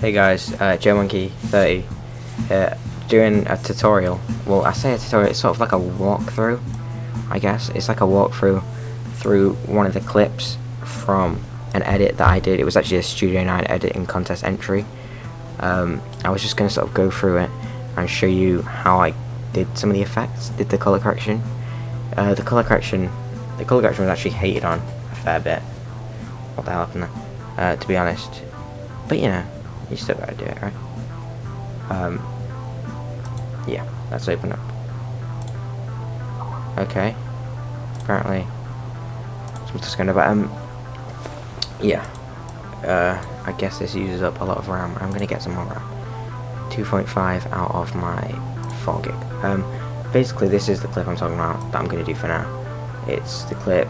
Hey guys, JoeMonkey30 here, doing a tutorial. Well, I say a tutorial, it's sort of like a walkthrough, I guess. It's like a walkthrough through one of the clips from an edit that I did. It was actually a Studio 9 editing contest entry. I was just going to sort of go through it and show you how I did some of the effects, did the color correction. The color correction was actually hated on a fair bit. What the hell happened there? To be honest. But you know, you still gotta do it, right? Yeah, let's open up. Okay. Apparently, something's going to yeah. I guess this uses up a lot of RAM. I'm gonna get some more RAM. 2.5 out of my 4 gig. Basically, this is the clip I'm talking about that I'm gonna do for now. It's the clip,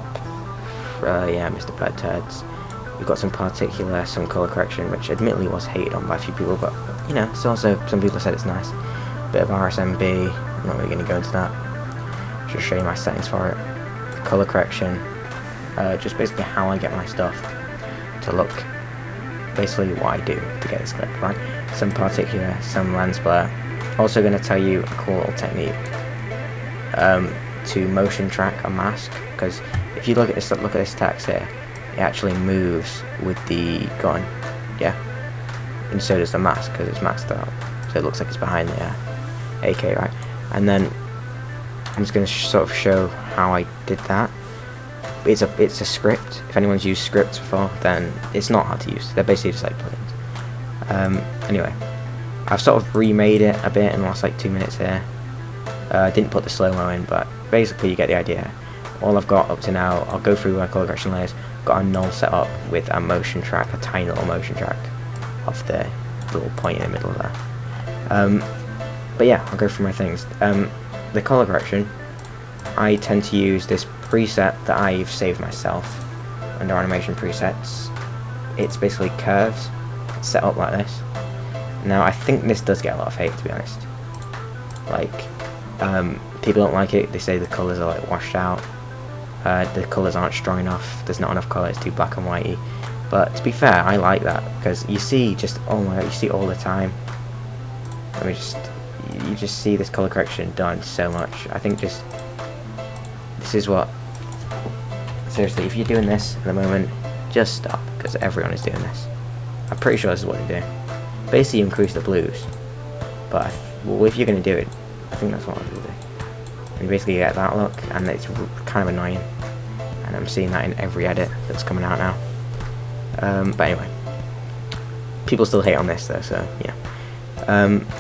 yeah, Mr. Bird Turds. We've got some particular, some color correction, which admittedly was hated on by a few people, but you know, it's also, some people said it's nice. Bit of RSMB, I'm not really going to go into that. Just show you my settings for it. The color correction, just basically how I get my stuff to look, basically what I do to get this clip, right? Some particular, some lens blur. Also going to tell you a cool little technique to motion track a mask, because if you look at this text here, it actually moves with the gun, yeah, and so does the mask because it's maxed out, so it looks like it's behind the AK, right? And then I'm just going to sort of show how I did that. It's a script. If anyone's used scripts before, then it's not hard to use. They're basically just like plugins. Anyway, I've sort of remade it a bit in the last like 2 minutes here. I didn't put the slow-mo in, but basically you get the idea. All I've got up to now, I'll go through my color correction layers. Got a null set up with a motion track, a tiny little motion track of the little point in the middle there. But yeah, I'll go through my things. The color correction, I tend to use this preset that I've saved myself under animation presets. It's basically curves. It's set up like this. Now I think this does get a lot of hate, to be honest. Like, people don't like it. They say the colors are like washed out. The colours aren't strong enough, there's not enough colour, it's too black and whitey. But to be fair, I like that, because you see just, oh my god, you see it all the time. I mean, you just see this colour correction done so much. I think just, this is what, seriously, if you're doing this at the moment, just stop, because everyone is doing this. I'm pretty sure this is what they do. Basically, you increase the blues, but well, if you're going to do it, I think that's what I'm going to do. And basically you get that look, and it's kind of annoying, and I'm seeing that in every edit that's coming out now. But anyway, people still hate on this though, so yeah.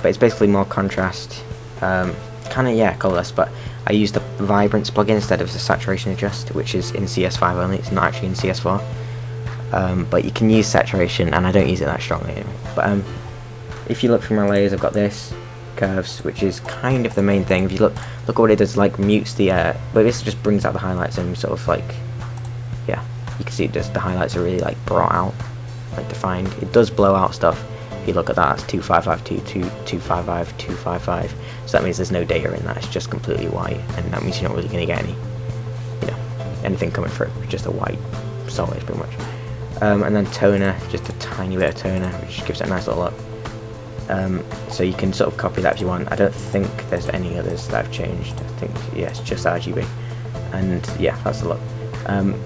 But it's basically more contrast, kind of, yeah, colourless, but I use the vibrance plugin instead of the saturation adjust, which is in CS5 only, it's not actually in CS4. But you can use saturation, and I don't use it that strongly anyway. But if you look through my layers, I've got this curves, which is kind of the main thing. If you look at what it does, like mutes the but this just brings out the highlights and sort of like, yeah, you can see it just, the highlights are really like brought out, like defined. It does blow out stuff. If you look at that, it's 255, 255. So that means there's no data in that, it's just completely white, and that means you're not really going to get any, you know, anything coming through. It's just a white solid pretty much. And then toner, just a tiny bit of toner, which gives it a nice little look. So you can sort of copy that if you want. I don't think there's any others that have changed. I think, yeah, it's just RGB. And yeah, that's the look.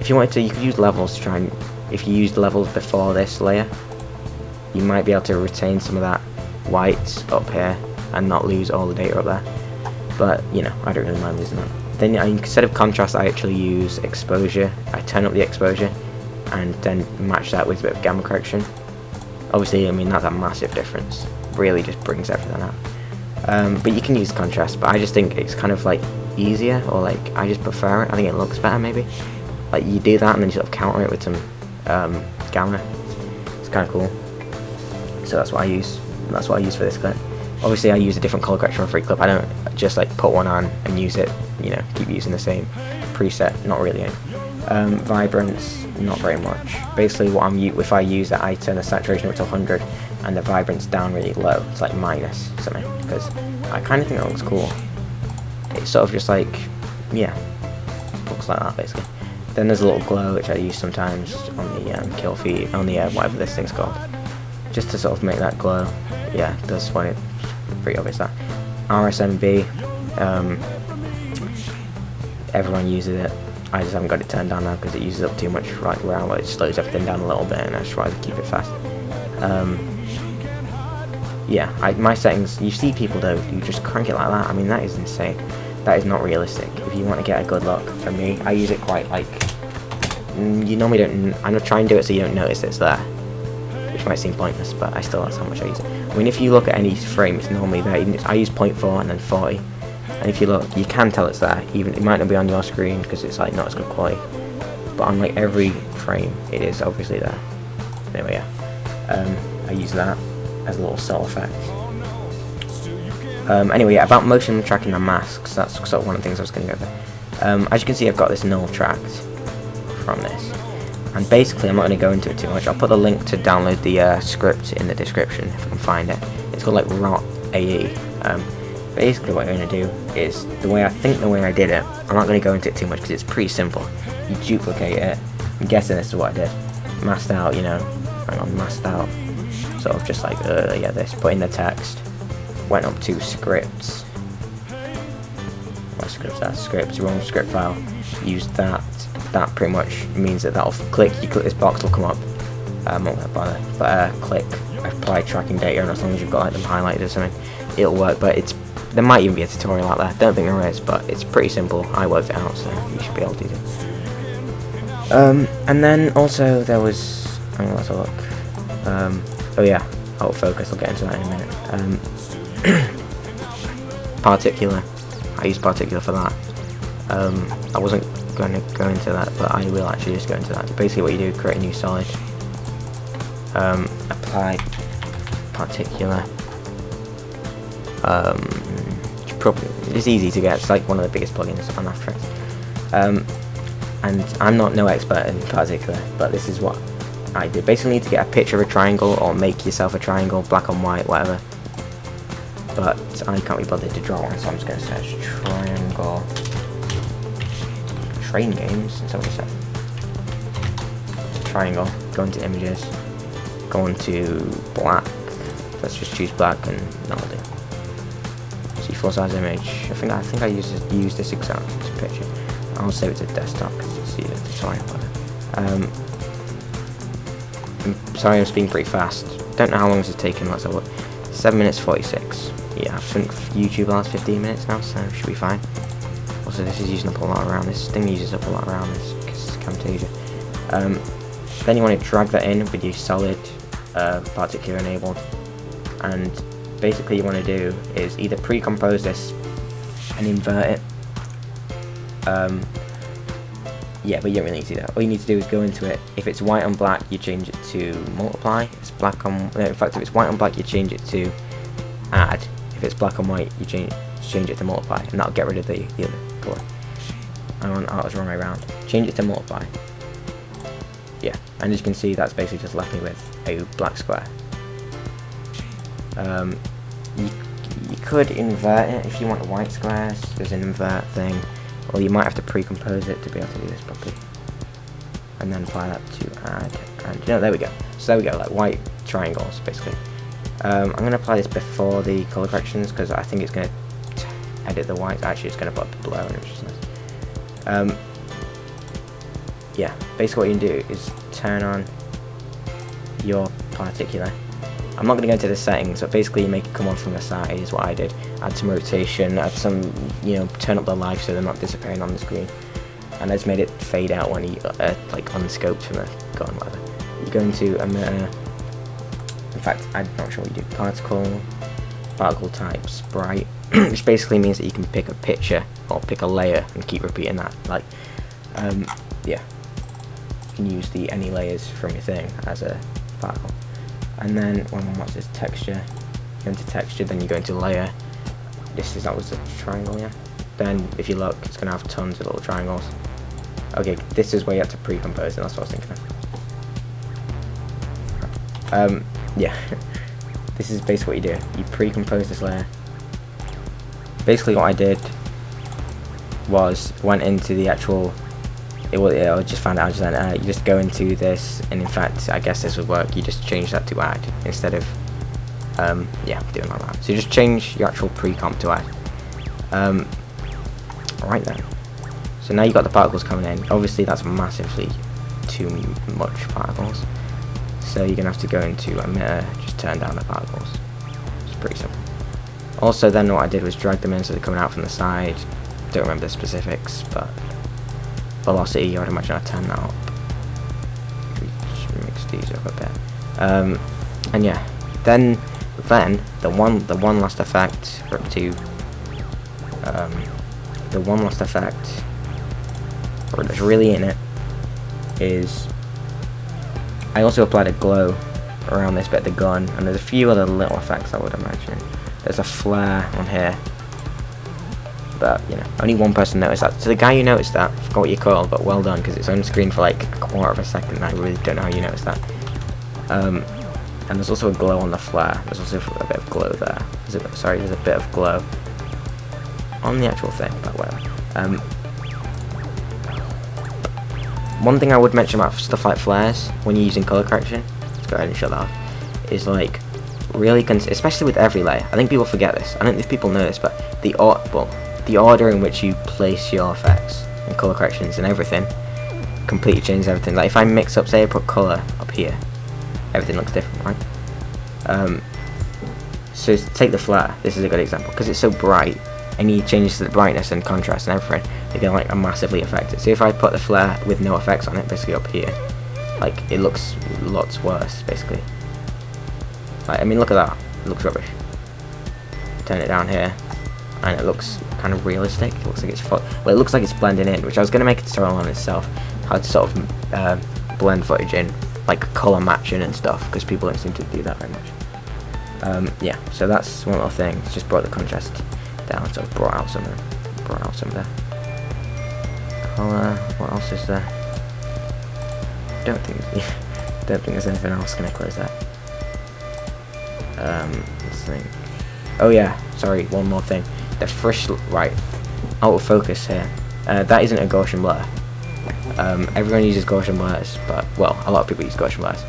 If you wanted to, you could use levels to try and, if you used levels before this layer, you might be able to retain some of that white up here and not lose all the data up there. But, you know, I don't really mind losing that. Then instead of contrast, I actually use exposure. I turn up the exposure and then match that with a bit of gamma correction. Obviously, I mean, that's a massive difference. Really just brings everything out. But you can use contrast, but I just think it's kind of like easier, or like I just prefer it. I think it looks better maybe. Like you do that and then you sort of counter it with some gamma. It's kind of cool. So that's what I use. That's what I use for this clip. Obviously, I use a different color correction for every clip. I don't just like put one on and use it. You know, keep using the same preset. Not really. Vibrance, not very much. Basically, what if I use that, I turn the saturation up to 100 and the vibrance down really low. It's like minus something, because I kind of think that looks cool. It's sort of just like, yeah, looks like that basically. Then there's a little glow which I use sometimes on the kill feed, on the whatever this thing's called. just to sort of make that glow. Yeah, that's why it's pretty obvious that. RSMB, everyone uses it. I just haven't got it turned down now because it uses up too much right around where it slows everything down a little bit, and I try to keep it fast. Yeah, my settings, you see people though, you just crank it like that. I mean, that is insane. That is not realistic. If you want to get a good look, for me, I use it quite like, you normally don't, I'm not trying to do it so you don't notice it's there, which might seem pointless, but I still, that's how much I use it. I mean, if you look at any frame, it's normally there. I use 0.4 and then 40, and if you look, you can tell it's there, even, it might not be on your screen because it's like not as good quality, but on like every frame, it is obviously there. Anyway, yeah, I use that as a little subtle effect. Anyway, yeah, about motion tracking the masks, that's sort of one of the things I was going to go over. As you can see, I've got this null tracked from this, and basically I'm not going to go into it too much. I'll put the link to download the script in the description if I can find it. It's called like ROT AE. Basically what I'm going to do is, the way I did it, I'm not going to go into it too much because it's pretty simple. You duplicate it, I'm guessing this is what I did, masked out, you know, hang on, masked out, sort of just like, yeah, this, put in the text, went up to scripts, what scripts, that scripts, wrong script file, used that pretty much means that that'll click, you click this box, will come up, I won't bother, but click apply tracking data, and as long as you've got like them highlighted or something, it'll work. But there might even be a tutorial out there, don't think there is, but it's pretty simple. I worked it out, so you should be able to do it. And then also there was, hang on, let's have a look, oh yeah, autofocus, I'll get into that in a minute. Particular, I use particular for that. I wasn't going to go into that, but I will actually just go into that. Basically what you do, create a new solid, apply particular, it's easy to get, it's like one of the biggest plugins on After Effects. And I'm not no expert in particular, but this is what I did. Basically need to get a picture of a triangle, or make yourself a triangle, black and white, whatever. But I can't be bothered to draw one, so I'm just going to search triangle train games, that's what I said. Triangle, go into images, go into black, let's just choose black and that'll do. See full size image, I think I use this exact picture. I'll save it to desktop because it's easier to try and I'm sorry I'm speaking pretty fast, don't know how long this has taken, let's have a look. 7 minutes 46. Yeah, I think YouTube last 15 minutes now, so should be fine. Also, this is using up a lot around this. Thing uses up a lot around this because it's Camtasia. Then you want to drag that in with your solid particular enabled, and basically you want to do is either pre-compose this and invert it. Yeah, but you don't really need to do that. All you need to do is go into it. If it's white on black, you change it to multiply. If it's black on, no, in fact, if it's white on black, you change it to add. If it's black on white, you change it to multiply, and that'll get rid of the other colour. I was wrong way around. Change it to multiply. Yeah, and as you can see, that's basically just left me with a black square. You could invert it if you want white squares. There's an invert thing. Or you might have to pre-compose it to be able to do this properly. And then apply that to add, and you know, there we go. So there we go, like white triangles, basically. I'm going to apply this before the color corrections, because I think it's going to edit the white. Actually, it's going to put the blur in, which is nice. Yeah, basically what you can do is turn on your particular. I'm not going to go into the settings, but basically you make it come on from the side is what I did. Add some rotation, add some, you know, turn up the light so they're not disappearing on the screen. And I just made it fade out when you like unscoped from a gun, whatever. You go into emitter. In fact, I'm not sure what you do. Particle type sprite, which basically means that you can pick a picture or pick a layer and keep repeating that. Like, yeah, you can use the any layers from your thing as a particle. And then what's this, texture? Go into texture, then you go into layer. That was a triangle, yeah. Then if you look, it's gonna have tons of little triangles. Okay, this is where you have to pre-compose, and that's what I was thinking of. Yeah, this is basically what you do. You pre-compose this layer. Basically what I did was went into the actual I just found out just then. You just go into this, and in fact, I guess this would work. You just change that to add instead of, yeah, doing like that. So you just change your actual pre-comp to add. Right then. So now you've got the particles coming in. Obviously, that's massively too much particles. So you're gonna have to go into emitter, just turn down the particles. It's pretty simple. Also, then what I did was drag them in so they're coming out from the side. Don't remember the specifics, but velocity, I'd imagine I'd turn that up. Just mix these up a bit. And yeah, then the one last effect the one last effect that's really in it is I also applied a glow around this bit of the gun, and there's a few other little effects I would imagine. There's a flare on here, but you know, only one person noticed that. So the guy who noticed that, I forgot what you called, but well done, because it's on screen for like a quarter of a second, and I really don't know how you noticed that. And there's also a glow on the flare. There's also a bit of glow there. There's a bit of glow on the actual thing, but whatever. One thing I would mention about stuff like flares when you're using color correction, let's go ahead and shut that off, is like really, especially with every layer. I think people forget this. I don't know if people know this, but the order in which you place your effects and color corrections and everything completely changes everything. Like if I mix up, say I put color up here, everything looks different, right? So take the flare. This is a good example because it's so bright. Any changes to the brightness and contrast and everything, they're gonna like massively affect it. So if I put the flare with no effects on it, basically up here, like it looks lots worse, basically. Like, I mean, look at that. It looks rubbish. Turn it down here, and it looks kind of realistic. It looks like it's it looks like it's blending in, which I was gonna make a tutorial on itself, how to sort of blend footage in, like color matching and stuff, because people don't seem to do that very much. Yeah, so that's one little thing. It's just brought the contrast down, sort of brought out some of the color. What else is there? Don't think there's anything else. Gonna close that. Let's think. Oh yeah, sorry, one more thing. The right, out of focus here. That isn't a Gaussian blur. Everyone uses Gaussian blurs, but well, a lot of people use Gaussian blurs.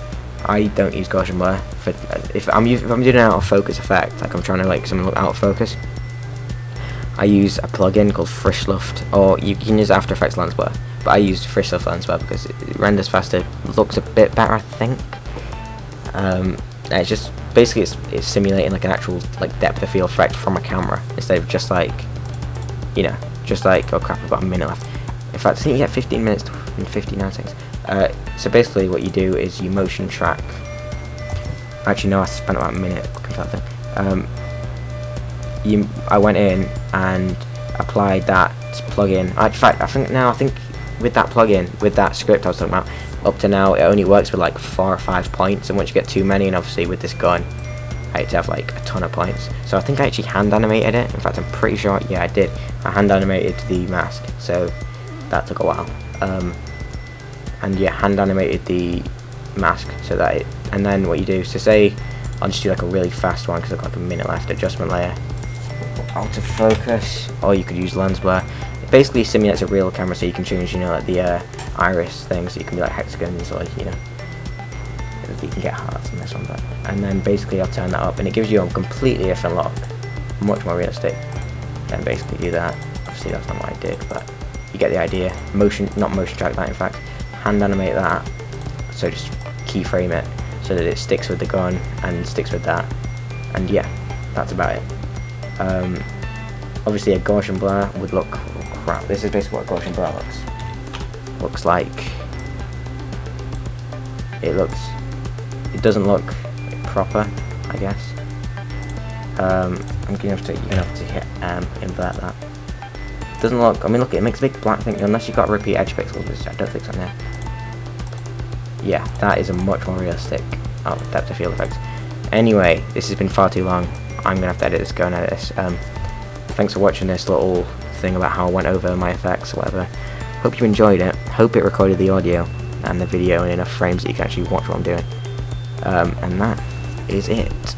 I don't use Gaussian blur for if I'm doing an out of focus effect, like I'm trying to make something look out of focus. I use a plugin called Frischluft, or you can use After Effects Lens Blur, but I use Frischluft Lens Blur because it renders faster, looks a bit better, I think. It's just basically it's simulating like an actual like depth of field effect from a camera instead of just like, you know, just like, oh crap, I've got a minute left. In fact, I think you get 15 minutes and 59 seconds. So basically what you do is you motion track. Actually no, I spent about a minute looking for that thing. I went in and applied that plugin. In fact, I think with that plugin, with that script I was talking about, up to now it only works with like 4 or 5 points, and once you get too many, and obviously with this gun I had to have like a ton of points. So I think I actually hand animated it. In fact, I'm pretty sure, yeah, I did. I hand animated the mask, so that took a while. And yeah, hand animated the mask so that it, and then what you do, so say I'll just do like a really fast one because I've got like a minute left. Adjustment layer, out of focus, or you could use lens blur. It basically simulates a real camera, so you can change, you know, like the iris thing, so you can be like hexagons, or you know, you can get hearts on this one. But and then basically I'll turn that up, and it gives you a completely different look, much more realistic. Then basically do that. Obviously that's not what I did, but you get the idea. Not motion track that, in fact. Hand animate that, so just keyframe it so that it sticks with the gun and sticks with that, and yeah, that's about it. Obviously a Gaussian blur would look, oh crap, this is basically what a Gaussian blur looks like. It doesn't look proper, I guess. you're gonna have to hit invert that. It doesn't look, I mean look, it makes a big black thing, unless you've got repeat edge pixels, which I don't think so there. Yeah, that is a much more realistic depth of field effects. Anyway, this has been far too long. I'm gonna have to edit this, go and edit this. Thanks for watching this little thing about how I went over my effects or whatever. Hope you enjoyed it. Hope it recorded the audio and the video in enough frames that you can actually watch what I'm doing. And that is it.